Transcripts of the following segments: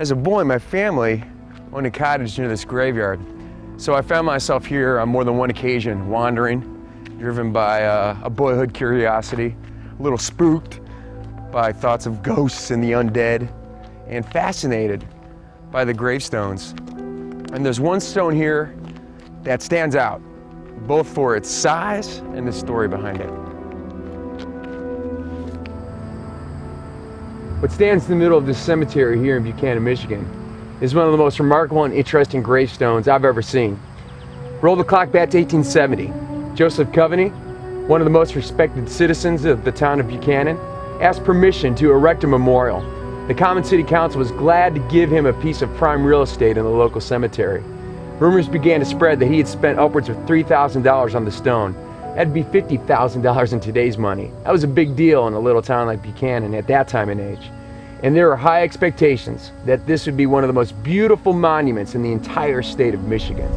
As a boy, my family owned a cottage near this graveyard. So I found myself here on more than one occasion, wandering, driven by a boyhood curiosity, a little spooked by thoughts of ghosts and the undead, and fascinated by the gravestones. And there's one stone here that stands out, both for its size and the story behind it. What stands in the middle of this cemetery here in Buchanan, Michigan is one of the most remarkable and interesting gravestones I've ever seen. Roll the clock back to 1870. Joseph Coveney, one of the most respected citizens of the town of Buchanan, asked permission to erect a memorial. The Common City Council was glad to give him a piece of prime real estate in the local cemetery. Rumors began to spread that he had spent upwards of $3,000 on the stone. That'd be $50,000 in today's money. That was a big deal in a little town like Buchanan at that time and age. And there were high expectations that this would be one of the most beautiful monuments in the entire state of Michigan.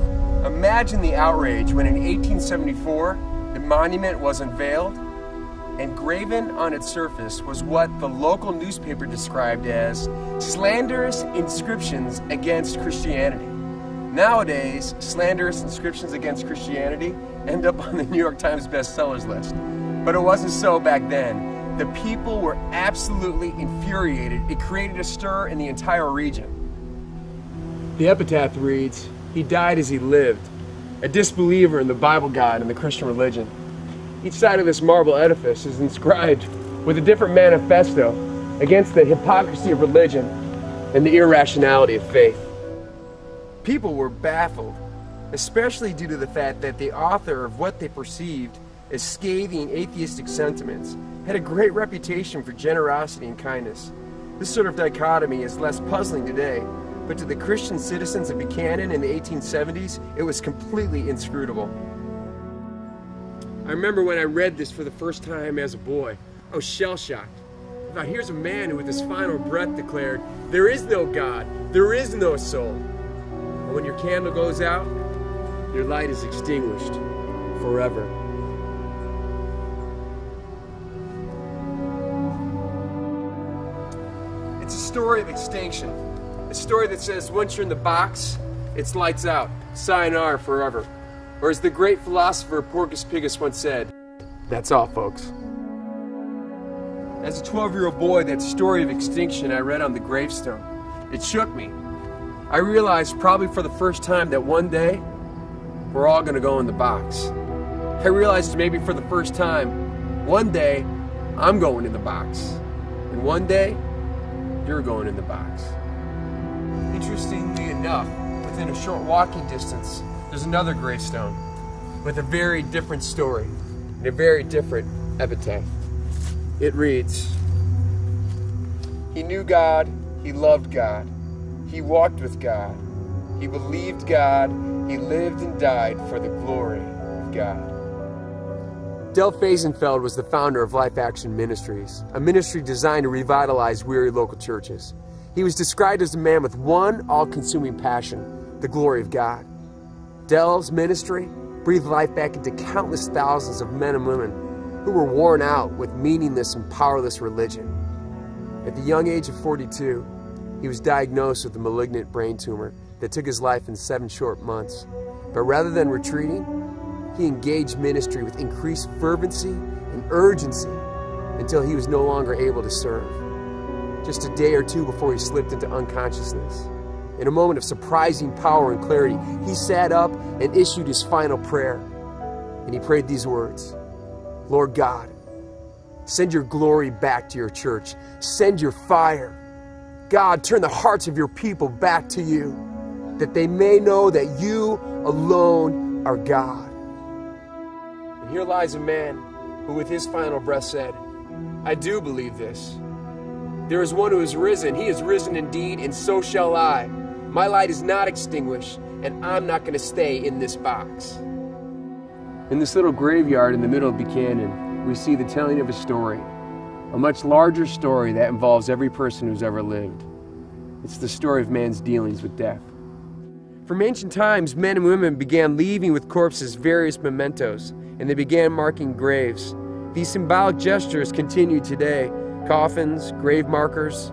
Imagine the outrage when in 1874 the monument was unveiled, and graven on its surface was what the local newspaper described as slanderous inscriptions against Christianity. Nowadays, slanderous inscriptions against Christianity end up on the New York Times bestsellers list. But it wasn't so back then. The people were absolutely infuriated. It created a stir in the entire region. The epitaph reads, "He died as he lived, a disbeliever in the Bible God and the Christian religion." Each side of this marble edifice is inscribed with a different manifesto against the hypocrisy of religion and the irrationality of faith. People were baffled, especially due to the fact that the author of what they perceived as scathing atheistic sentiments had a great reputation for generosity and kindness. This sort of dichotomy is less puzzling today, but to the Christian citizens of Buchanan in the 1870s, it was completely inscrutable. I remember when I read this for the first time as a boy, I was shell-shocked. I thought, here's a man who with his final breath declared, there is no God, there is no soul. And when your candle goes out, your light is extinguished forever. It's a story of extinction. A story that says once you're in the box, it's lights out, sayonara forever. Or as the great philosopher Porcus Pigus once said, that's all, folks. As a 12-year-old boy, that story of extinction I read on the gravestone, it shook me. I realized probably for the first time that one day, we're all gonna go in the box. I realized maybe for the first time, one day, I'm going in the box. And one day, you're going in the box. Interestingly enough, within a short walking distance, there's another gravestone with a very different story and a very different epitaph. It reads, "He knew God, he loved God, he walked with God, he believed God, he lived and died for the glory of God." Del Faisenfeld was the founder of Life Action Ministries, a ministry designed to revitalize weary local churches. He was described as a man with one all-consuming passion, the glory of God. Del's ministry breathed life back into countless thousands of men and women who were worn out with meaningless and powerless religion. At the young age of 42, he was diagnosed with a malignant brain tumor that took his life in 7 short months. But rather than retreating, he engaged ministry with increased fervency and urgency until he was no longer able to serve. Just a day or two before he slipped into unconsciousness, in a moment of surprising power and clarity, he sat up and issued his final prayer. And he prayed these words, "Lord God, send your glory back to your church. Send your fire. God, turn the hearts of your people back to you, that they may know that you alone are God." And here lies a man who with his final breath said, "I do believe this. There is one who is risen. He is risen indeed, and so shall I. My light is not extinguished, and I'm not going to stay in this box." In this little graveyard in the middle of Buchanan, we see the telling of a story, a much larger story that involves every person who's ever lived. It's the story of man's dealings with death. From ancient times, men and women began leaving with corpses various mementos, and they began marking graves. These symbolic gestures continue today. Coffins, grave markers,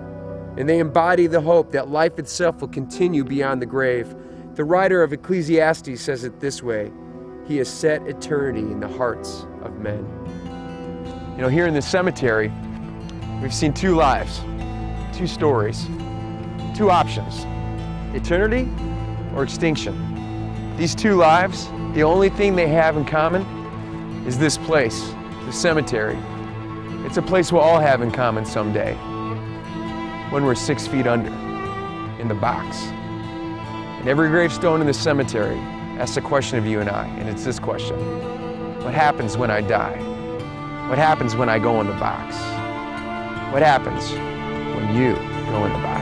and they embody the hope that life itself will continue beyond the grave. The writer of Ecclesiastes says it this way: He has set eternity in the hearts of men. You know, here in the cemetery, we've seen two lives, two stories, two options: eternity or extinction. These two lives, the only thing they have in common is this place, the cemetery. It's a place we'll all have in common someday, when we're 6 feet under, in the box. And every gravestone in the cemetery asks a question of you and I, and it's this question: what happens when I die? What happens when I go in the box? What happens when you go in the box?